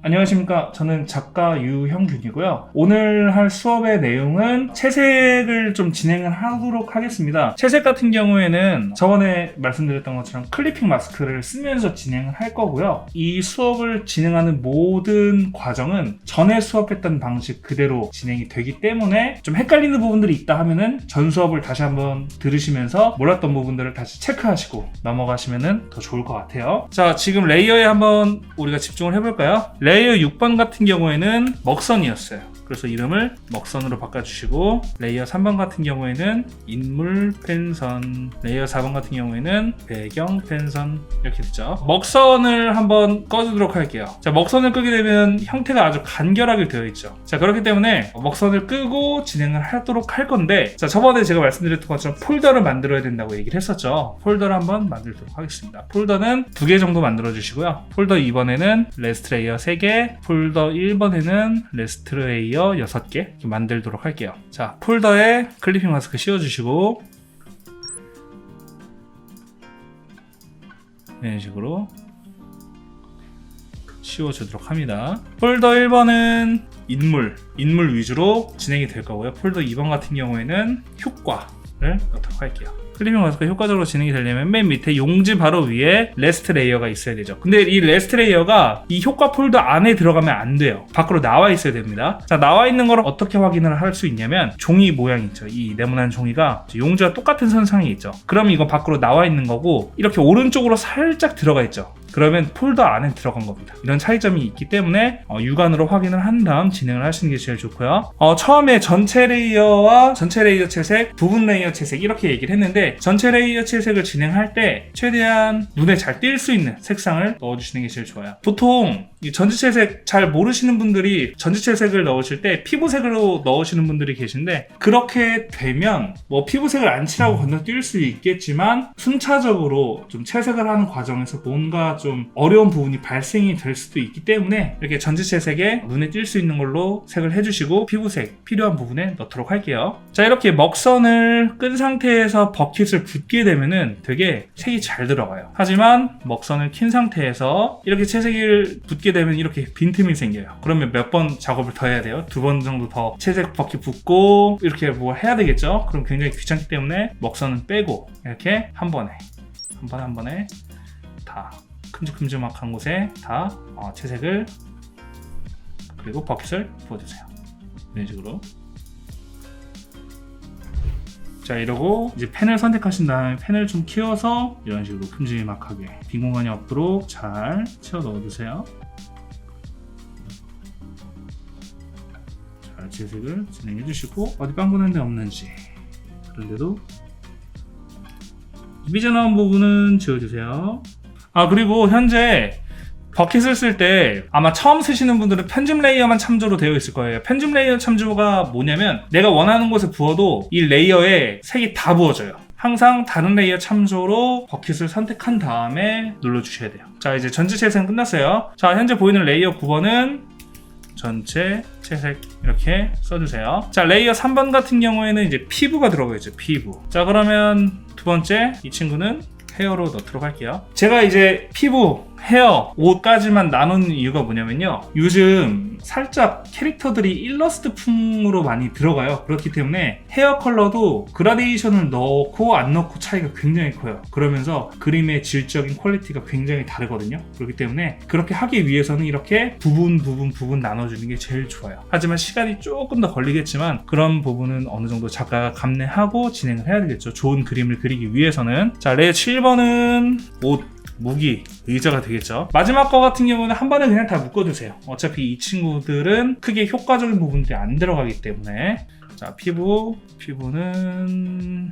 안녕하십니까. 저는 작가 유형균이고요. 오늘 할 수업의 내용은 채색을 좀 진행을 하도록 하겠습니다. 채색 같은 경우에는 저번에 말씀드렸던 것처럼 클리핑 마스크를 쓰면서 진행을 할 거고요. 이 수업을 진행하는 모든 과정은 전에 수업했던 방식 그대로 진행이 되기 때문에 좀 헷갈리는 부분들이 있다 하면은 전 수업을 다시 한번 들으시면서 몰랐던 부분들을 다시 체크하시고 넘어가시면은 더 좋을 것 같아요. 자, 지금 레이어에 한번 우리가 집중을 해볼까요? 레이어 6번 같은 경우에는 먹선이었어요. 그래서 이름을 먹선으로 바꿔주시고, 레이어 3번 같은 경우에는 인물 펜선, 레이어 4번 같은 경우에는 배경 펜선, 이렇게 됐죠. 먹선을 한번 꺼주도록 할게요. 자, 먹선을 끄게 되면 형태가 아주 간결하게 되어 있죠. 자, 그렇기 때문에 먹선을 끄고 진행을 하도록 할 건데, 자, 저번에 제가 말씀드렸던 것처럼 폴더를 만들어야 된다고 얘기를 했었죠. 폴더를 한번 만들도록 하겠습니다. 폴더는 2개 정도 만들어 주시고요. 폴더 2번에는 레스트 레이어 3개, 폴더 1번에는 레스트 레이어 6개 이렇게 만들도록 할게요. 자, 폴더에 클리핑 마스크 씌워주시고, 이런 식으로 씌워주도록 합니다. 폴더 1번은 인물 위주로 진행이 될 거고요. 폴더 2번 같은 경우에는 효과를 넣도록 할게요. 클리핑 마스크가 효과적으로 진행이 되려면 맨 밑에 용지 바로 위에 레스트 레이어가 있어야 되죠. 근데 이 레스트 레이어가 이 효과 폴더 안에 들어가면 안 돼요. 밖으로 나와 있어야 됩니다. 자, 나와 있는 걸 어떻게 확인을 할 수 있냐면, 종이 모양 있죠. 이 네모난 종이가 용지와 똑같은 선상에 있죠. 그럼 이거 밖으로 나와 있는 거고, 이렇게 오른쪽으로 살짝 들어가 있죠. 그러면 폴더 안에 들어간 겁니다. 이런 차이점이 있기 때문에 육안으로 확인을 한 다음 진행을 하시는 게 제일 좋고요. 처음에 전체 레이어와 전체 레이어 채색, 부분 레이어 채색 이렇게 얘기를 했는데, 전체 레이어 채색을 진행할 때 최대한 눈에 잘 띌 수 있는 색상을 넣어주시는 게 제일 좋아요. 보통 이 전지 채색 잘 모르시는 분들이 전지 채색을 넣으실 때 피부색으로 넣으시는 분들이 계신데, 그렇게 되면 뭐 피부색을 안 칠하고 건너뛸 수 있겠지만 순차적으로 좀 채색을 하는 과정에서 뭔가 좀 어려운 부분이 발생이 될 수도 있기 때문에, 이렇게 전지 채색에 눈에 띌 수 있는 걸로 색을 해주시고 피부색 필요한 부분에 넣도록 할게요. 자, 이렇게 먹선을 끈 상태에서 버킷을 붓게 되면은 되게 색이 잘 들어가요. 하지만 먹선을 킨 상태에서 이렇게 채색을 붓게 되면 이렇게 빈틈이 생겨요. 그러면 몇 번 작업을 더 해야 돼요. 2번 정도 더 채색 버킷 붓고 이렇게 뭐 해야 되겠죠. 그럼 굉장히 귀찮기 때문에 먹선은 빼고 이렇게 한 번에 다 큼직큼직한 곳에 다 채색을, 그리고 버킷을 부어주세요. 이런 식으로. 자, 이러고 이제 펜을 선택하신 다음에 펜을 좀 키워서 이런 식으로 큼지막하게 빈 공간이 없도록 잘 채워 넣어주세요. 잘 채색을 진행해 주시고, 어디 빵꾸난 데 없는지, 그런데도 삐져나온 부분은 지워주세요. 그리고 현재 버킷을 쓸 때 아마 처음 쓰시는 분들은 편집 레이어만 참조로 되어 있을 거예요. 편집 레이어 참조가 뭐냐면, 내가 원하는 곳에 부어도 이 레이어에 색이 다 부어져요. 항상 다른 레이어 참조로 버킷을 선택한 다음에 눌러주셔야 돼요. 자, 이제 전체 채색은 끝났어요. 자, 현재 보이는 레이어 9번은 전체 채색 이렇게 써주세요. 자, 레이어 3번 같은 경우에는 이제 피부가 들어가 있죠. 피부. 자, 그러면 두 번째 이 친구는 헤어로 넣도록 할게요. 제가 이제 피부, 헤어, 옷까지만 나눈 이유가 뭐냐면요, 요즘 살짝 캐릭터들이 일러스트풍으로 많이 들어가요. 그렇기 때문에 헤어 컬러도 그라데이션을 넣고 안 넣고 차이가 굉장히 커요. 그러면서 그림의 질적인 퀄리티가 굉장히 다르거든요. 그렇기 때문에 그렇게 하기 위해서는 이렇게 부분 나눠주는 게 제일 좋아요. 하지만 시간이 조금 더 걸리겠지만 그런 부분은 어느 정도 작가가 감내하고 진행을 해야 되겠죠. 좋은 그림을 그리기 위해서는. 자, 레이어 7번은 옷, 무기, 의자가 되겠죠. 마지막 거 같은 경우는 한 번에 그냥 다 묶어주세요. 어차피 이 친구들은 크게 효과적인 부분들이 안 들어가기 때문에. 자, 피부는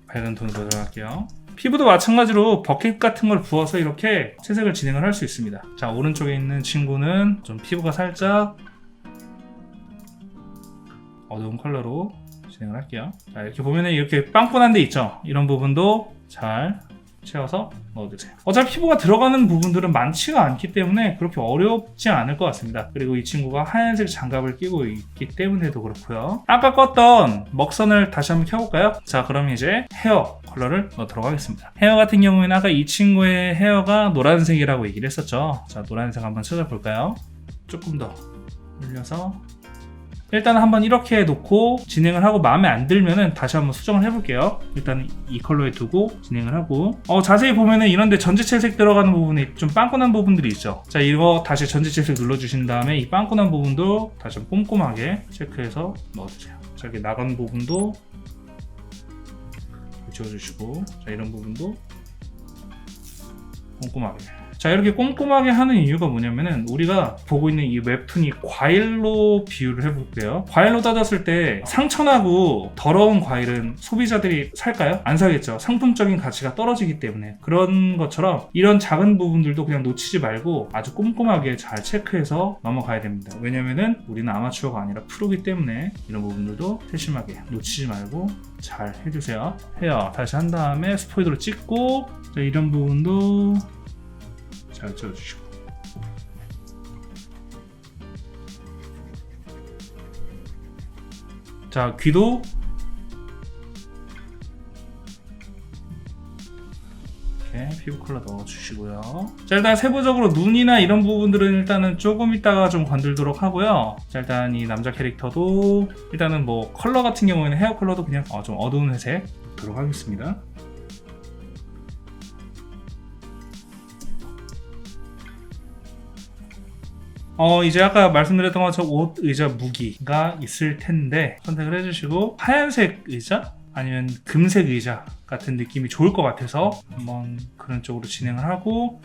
밝은 톤으로 들어갈게요. 피부도 마찬가지로 버킷 같은 걸 부어서 이렇게 채색을 진행을 할 수 있습니다. 자, 오른쪽에 있는 친구는 좀 피부가 살짝 어두운 컬러로 진행을 할게요. 자, 이렇게 보면은 이렇게 빵꾸난 데 있죠. 이런 부분도 잘 채워서 넣어주세요. 어차피 피부가 들어가는 부분들은 많지가 않기 때문에 그렇게 어렵지 않을 것 같습니다. 그리고 이 친구가 하얀색 장갑을 끼고 있기 때문에도 그렇고요. 아까 껐던 먹선을 다시 한번 켜볼까요? 자, 그럼 이제 헤어 컬러를 넣도록 하겠습니다. 헤어 같은 경우에는 아까 이 친구의 헤어가 노란색이라고 얘기를 했었죠. 자, 노란색 한번 찾아볼까요? 조금 더 올려서 일단 한번 이렇게 놓고 진행을 하고 마음에 안 들면은 다시 한번 수정을 해볼게요. 일단 이 컬러에 두고 진행을 하고 자세히 보면은 이런데 전지채색 들어가는 부분이 좀 빵꾸난 부분들이 있죠. 자, 이거 다시 전지채색 눌러주신 다음에 이 빵꾸난 부분도 다시 좀 꼼꼼하게 체크해서 넣어주세요. 자, 이렇게 나간 부분도 지워주시고, 자, 이런 부분도 꼼꼼하게. 자, 이렇게 꼼꼼하게 하는 이유가 뭐냐면은 우리가 보고 있는 이 웹툰이 과일로 비유를 해볼게요. 과일로 따졌을 때 상처나고 더러운 과일은 소비자들이 살까요? 안 사겠죠. 상품적인 가치가 떨어지기 때문에. 그런 것처럼 이런 작은 부분들도 그냥 놓치지 말고 아주 꼼꼼하게 잘 체크해서 넘어가야 됩니다. 왜냐면은 우리는 아마추어가 아니라 프로기 때문에 이런 부분들도 세심하게 놓치지 말고 잘 해주세요. 헤어 다시 한 다음에 스포이드로 찍고, 자, 이런 부분도 잘 찍어주시고, 자, 귀도 이렇게 피부 컬러 넣어주시고요. 자, 일단 세부적으로 눈이나 이런 부분들은 일단은 조금 이따가 좀 건들도록 하고요. 자, 일단 이 남자 캐릭터도 일단은 뭐 컬러 같은 경우에는 헤어 컬러도 그냥 좀 어두운 회색 넣도록 하겠습니다. 이제 아까 말씀드렸던 것처럼 옷, 의자, 무기가 있을 텐데 선택을 해주시고, 하얀색 의자 아니면 금색 의자 같은 느낌이 좋을 것 같아서 한번 그런 쪽으로 진행을 하고,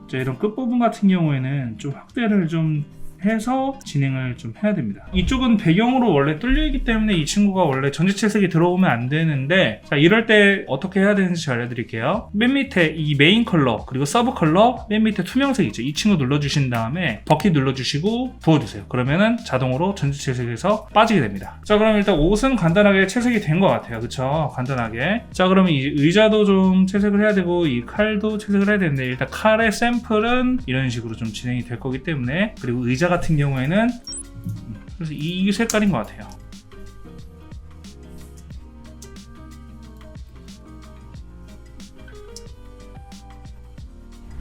자, 이런 끝부분 같은 경우에는 좀 확대를 좀 해서 진행을 좀 해야 됩니다. 이쪽은 배경으로 원래 뚫려있기 때문에 이 친구가 원래 전지채색이 들어오면 안 되는데, 자, 이럴 때 어떻게 해야 되는지 알려드릴게요. 맨 밑에 이 메인 컬러 그리고 서브 컬러 맨 밑에 투명색 있죠. 이 친구 눌러주신 다음에 버킷 눌러주시고 부어주세요. 그러면은 자동으로 전지채색에서 빠지게 됩니다. 자, 그럼 일단 옷은 간단하게 채색이 된 것 같아요. 그쵸? 간단하게. 자, 그러면 이 의자도 좀 채색을 해야 되고 이 칼도 채색을 해야 되는데, 일단 칼의 샘플은 이런 식으로 좀 진행이 될 거기 때문에, 그리고 의자 같은 경우에는 그래서 이 색깔인 것 같아요.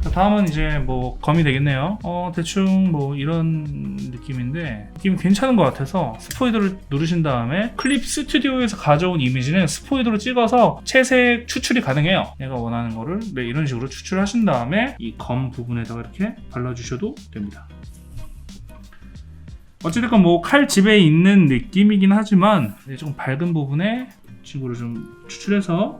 자, 다음은 이제 뭐 검이 되겠네요. 대충 뭐 이런 느낌인데 느낌이 괜찮은 것 같아서 스포이드를 누르신 다음에 클립 스튜디오에서 가져온 이미지는 스포이드로 찍어서 채색 추출이 가능해요. 내가 원하는 거를 이런 식으로 추출하신 다음에 이 검 부분에다가 이렇게 발라주셔도 됩니다. 어찌됐건 뭐 칼 집에 있는 느낌이긴 하지만 조금 밝은 부분에 친구를 좀 추출해서,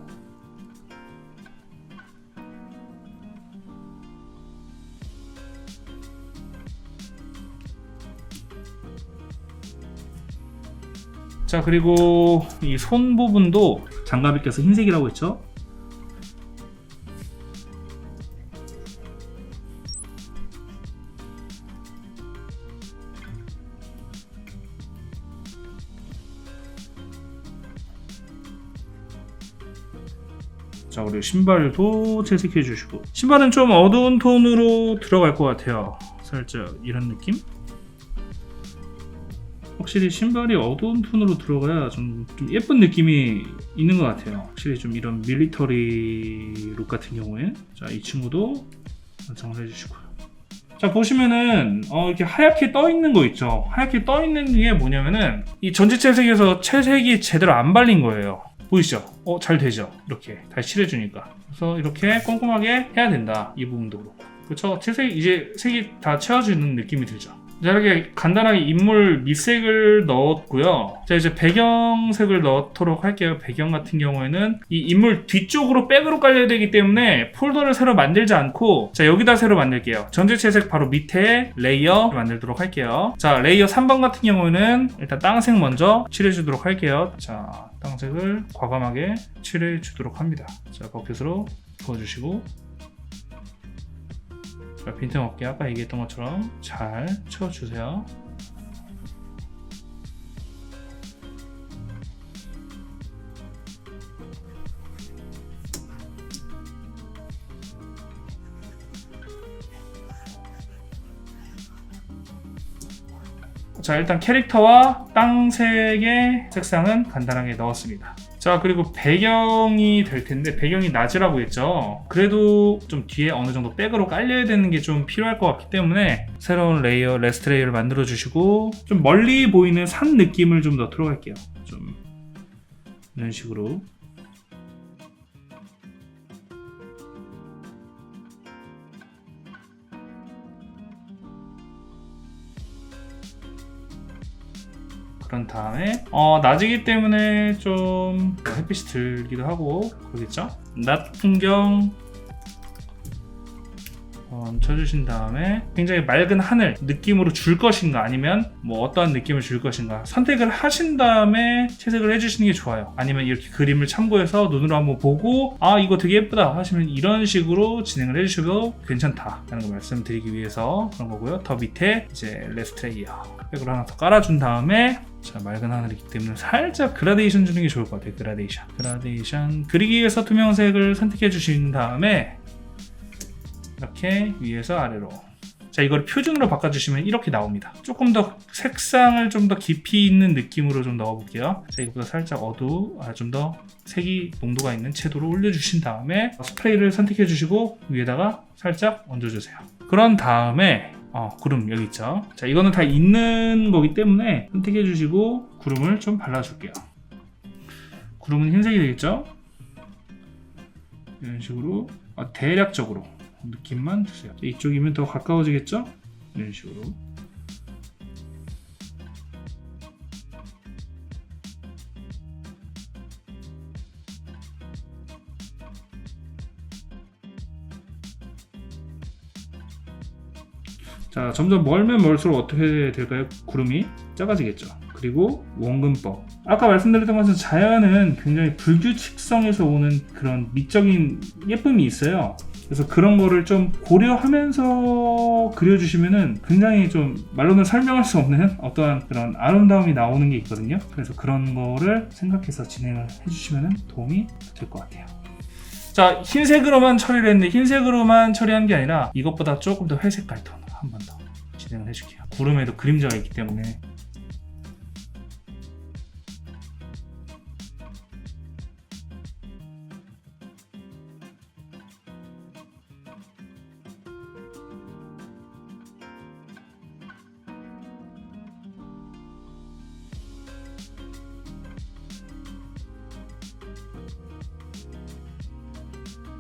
자, 그리고 이 손 부분도 장갑이 껴서 흰색이라고 했죠. 자, 그리고 신발도 채색해 주시고, 신발은 좀 어두운 톤으로 들어갈 것 같아요. 살짝 이런 느낌? 확실히 신발이 어두운 톤으로 들어가야 좀 예쁜 느낌이 있는 것 같아요. 확실히 좀 이런 밀리터리 룩 같은 경우에, 자, 이 친구도 완성을 해주시고요. 자, 보시면은 이렇게 하얗게 떠 있는 거 있죠. 하얗게 떠 있는 게 뭐냐면은 이 전지채색에서 채색이 제대로 안 발린 거예요. 보이시죠? 잘 되죠? 이렇게 다시 칠해주니까. 그래서 이렇게 꼼꼼하게 해야 된다. 이 부분도 그렇고. 그렇죠? 채색 이제 색이 다 채워지는 느낌이 들죠. 자, 이렇게 간단하게 인물 밑색을 넣었고요. 자, 이제 배경색을 넣도록 할게요. 배경 같은 경우에는 이 인물 뒤쪽으로 백으로 깔려야 되기 때문에 폴더를 새로 만들지 않고, 자, 여기다 새로 만들게요. 전지채색 바로 밑에 레이어 만들도록 할게요. 자, 레이어 3번 같은 경우에는 일단 땅색 먼저 칠해주도록 할게요. 자, 땅색을 과감하게 칠해주도록 합니다. 자, 버킷으로 부어주시고, 빈틈없게 아까 얘기했던 것처럼 잘 채워주세요. 자, 일단 캐릭터와 땅색의 색상은 간단하게 넣었습니다. 자, 그리고 배경이 될 텐데 배경이 낮이라고 했죠. 그래도 좀 뒤에 어느 정도 백으로 깔려야 되는 게 좀 필요할 것 같기 때문에 새로운 레이어, 레스트 레이어를 만들어 주시고 좀 멀리 보이는 산 느낌을 좀 넣도록 할게요. 좀 이런 식으로. 그런 다음에 낮이기 때문에 좀 햇빛이 들기도 하고 그러겠죠. 낮 풍경 쳐주신 다음에 굉장히 맑은 하늘 느낌으로 줄 것인가 아니면 뭐 어떠한 느낌을 줄 것인가 선택을 하신 다음에 채색을 해주시는 게 좋아요. 아니면 이렇게 그림을 참고해서 눈으로 한번 보고 아 이거 되게 예쁘다 하시면 이런 식으로 진행을 해주셔도 괜찮다라는 걸 말씀드리기 위해서 그런 거고요. 더 밑에 이제 레스트 레이어 백으로 하나 더 깔아준 다음에 자, 맑은 하늘이기 때문에 살짝 그라데이션 주는 게 좋을 것 같아요. 그라데이션 그리기 위해서 투명색을 선택해 주신 다음에 이렇게 위에서 아래로 자 이걸 표준으로 바꿔주시면 이렇게 나옵니다. 조금 더 색상을 좀 더 깊이 있는 느낌으로 좀 넣어볼게요. 자 이거보다 살짝 좀 더 색이 농도가 있는 채도로 올려주신 다음에 스프레이를 선택해 주시고 위에다가 살짝 얹어주세요. 그런 다음에 구름 여기 있죠. 자 이거는 다 있는 거기 때문에 선택해 주시고 구름을 좀 발라줄게요. 구름은 흰색이 되겠죠. 이런 식으로 대략적으로 느낌만 주세요. 이쪽이면 더 가까워지겠죠? 이런 식으로. 자, 점점 멀면 멀수록 어떻게 될까요? 구름이 작아지겠죠. 그리고 원근법. 아까 말씀드렸던 것은 자연은 굉장히 불규칙성에서 오는 그런 미적인 예쁨이 있어요. 그래서 그런 거를 좀 고려하면서 그려주시면은 굉장히 좀 말로는 설명할 수 없는 어떠한 그런 아름다움이 나오는 게 있거든요. 그래서 그런 거를 생각해서 진행을 해주시면 도움이 될 것 같아요. 자, 흰색으로만 처리를 했는데 흰색으로만 처리한 게 아니라 이것보다 조금 더 회색깔 톤 한 번 더 진행을 해줄게요. 구름에도 그림자가 있기 때문에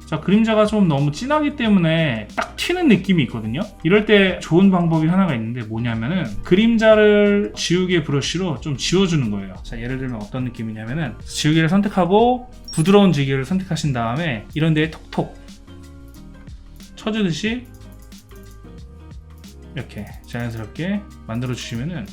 자, 그림자가 좀 너무 진하기 때문에 딱 튀는 느낌이 있거든요. 이럴 때 좋은 방법이 하나가 있는데 뭐냐면은 그림자를 지우개 브러쉬로 좀 지워주는 거예요. 자, 예를 들면 어떤 느낌이냐면은 지우개를 선택하고 부드러운 지우개를 선택하신 다음에 이런 데에 톡톡 쳐주듯이 이렇게 자연스럽게 만들어 주시면은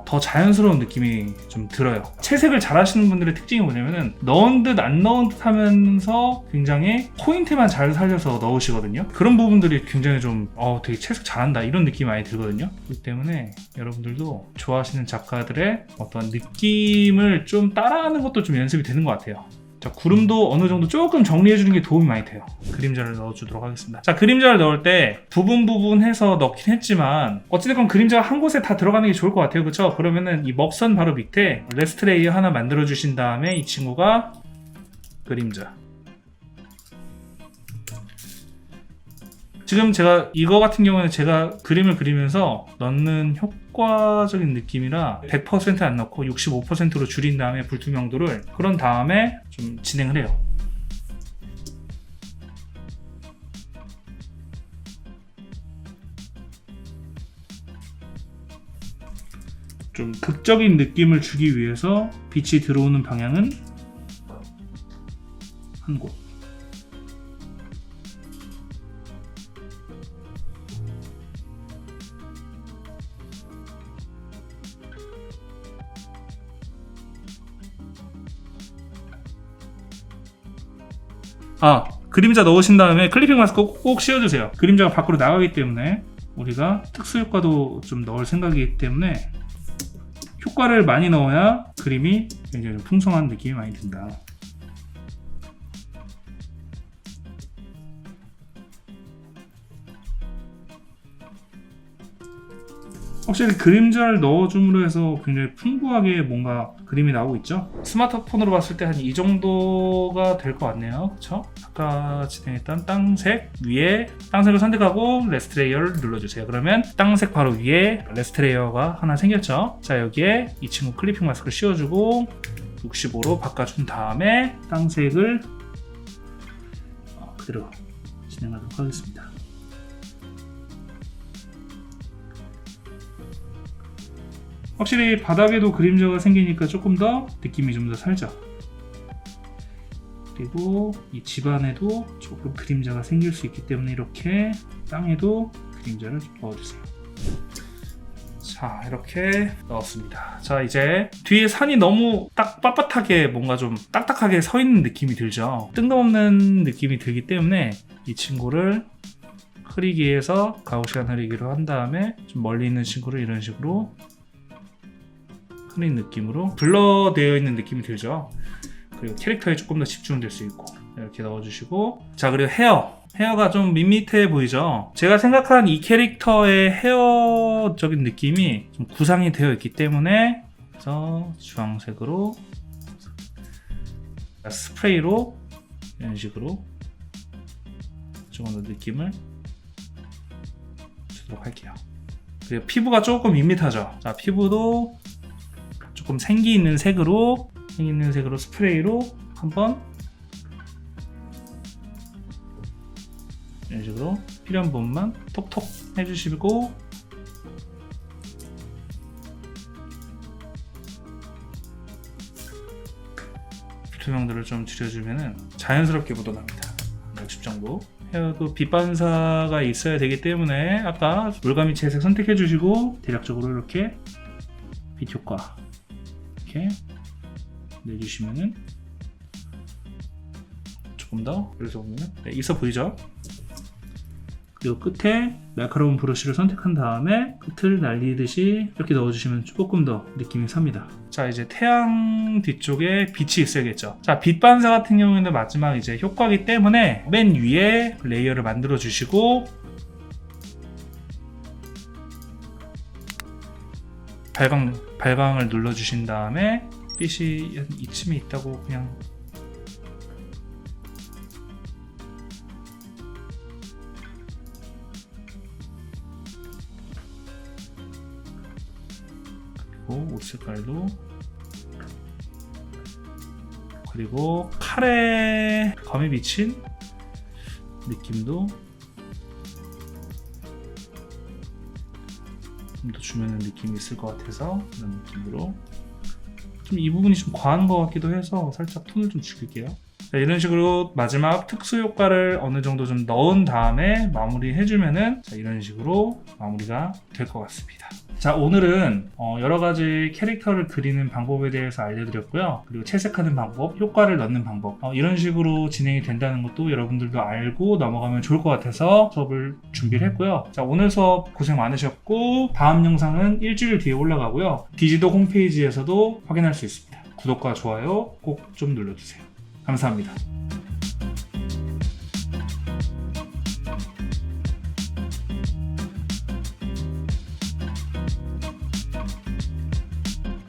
더 자연스러운 느낌이 좀 들어요. 채색을 잘 하시는 분들의 특징이 뭐냐면은 넣은 듯 안 넣은 듯 하면서 굉장히 포인트만 잘 살려서 넣으시거든요. 그런 부분들이 굉장히 좀 되게 채색 잘한다 이런 느낌이 많이 들거든요. 그렇기 때문에 여러분들도 좋아하시는 작가들의 어떤 느낌을 좀 따라하는 것도 좀 연습이 되는 것 같아요. 자, 구름도 어느 정도 조금 정리해주는 게 도움이 많이 돼요. 그림자를 넣어주도록 하겠습니다. 자, 그림자를 넣을 때 부분 해서 넣긴 했지만 어찌됐건 그림자가 한 곳에 다 들어가는 게 좋을 것 같아요. 그쵸? 그러면은 이 먹선 바로 밑에 레스트 레이어 하나 만들어 주신 다음에 이 친구가 그림자. 지금 제가 이거 같은 경우는 제가 그림을 그리면서 넣는 효과적인 느낌이라 100% 안 넣고 65%로 줄인 다음에 불투명도를 그런 다음에 좀 진행을 해요. 좀 극적인 느낌을 주기 위해서 빛이 들어오는 방향은 한 곳. 그림자 넣으신 다음에 클리핑 마스크 꼭 씌워주세요. 그림자가 밖으로 나가기 때문에 우리가 특수 효과도 좀 넣을 생각이기 때문에 효과를 많이 넣어야 그림이 굉장히 풍성한 느낌이 많이 든다. 확실히 그림자를 넣어줌으로 해서 굉장히 풍부하게 뭔가 그림이 나오고 있죠. 스마트폰으로 봤을 때 한 이 정도가 될 것 같네요. 그쵸? 아까 진행했던 땅색 위에 땅색을 선택하고 레스트 레이어를 눌러주세요. 그러면 땅색 바로 위에 레스트 레이어가 하나 생겼죠. 자, 여기에 이 친구 클리핑 마스크를 씌워주고 65로 바꿔준 다음에 땅색을 그대로 진행하도록 하겠습니다. 확실히 바닥에도 그림자가 생기니까 조금 더 느낌이 좀 더 살죠. 그리고 이 집안에도 조금 그림자가 생길 수 있기 때문에 이렇게 땅에도 그림자를 좀 넣어주세요. 자, 이렇게 넣었습니다. 자, 이제 뒤에 산이 너무 딱 빳빳하게 뭔가 좀 딱딱하게 서 있는 느낌이 들죠. 뜬금없는 느낌이 들기 때문에 이 친구를 흐리기에서 가우시안 흐리기로 한 다음에 좀 멀리 있는 친구를 이런 식으로 흐린 느낌으로 블러되어 있는 느낌이 들죠. 그리고 캐릭터에 조금 더 집중될 수 있고 이렇게 넣어주시고, 자, 그리고 헤어가 좀 밋밋해 보이죠. 제가 생각한 이 캐릭터의 헤어적인 느낌이 좀 구상이 되어 있기 때문에 그래서 주황색으로 스프레이로 이런 식으로 조금 더 느낌을 주도록 할게요. 그리고 피부가 조금 밋밋하죠. 자, 피부도 조금 생기 있는 색으로 스프레이로 한번 이런 식으로 필요한 부분만 톡톡 해주시고, 투명도를 좀 줄여주면 자연스럽게 묻어납니다. 60 정도. 헤어도 빛 반사가 있어야 되기 때문에 아까 물감이 채색 선택해 주시고 대략적으로 이렇게 빛 효과 이렇게 내주시면은 조금 더 이렇게 보면 있어 보이죠? 그리고 끝에 날카로운 브러쉬를 선택한 다음에 끝을 날리듯이 이렇게 넣어주시면 조금 더 느낌이 삽니다. 자, 이제 태양 뒤쪽에 빛이 있어야겠죠. 자, 빛 반사 같은 경우에는 마지막 이제 효과이기 때문에 맨 위에 레이어를 만들어 주시고 발광을 눌러 주신 다음에 빛이 이쯤에 있다고 그냥 옷 색깔도, 그리고 칼에 검이 비친 느낌도 좀 더 주면 느낌이 있을 것 같아서 이런 느낌으로 좀 이 부분이 좀 과한 것 같기도 해서 살짝 톤을 좀 줄일게요. 자, 이런 식으로 마지막 특수 효과를 어느 정도 좀 넣은 다음에 마무리 해주면은 자, 이런 식으로 마무리가 될 것 같습니다. 자, 오늘은 여러 가지 캐릭터를 그리는 방법에 대해서 알려드렸고요. 그리고 채색하는 방법, 효과를 넣는 방법, 이런 식으로 진행이 된다는 것도 여러분들도 알고 넘어가면 좋을 것 같아서 수업을 준비를 했고요. 자, 오늘 수업 고생 많으셨고 다음 영상은 일주일 뒤에 올라가고요. 디지도 홈페이지에서도 확인할 수 있습니다. 구독과 좋아요 꼭 좀 눌러주세요. 감사합니다.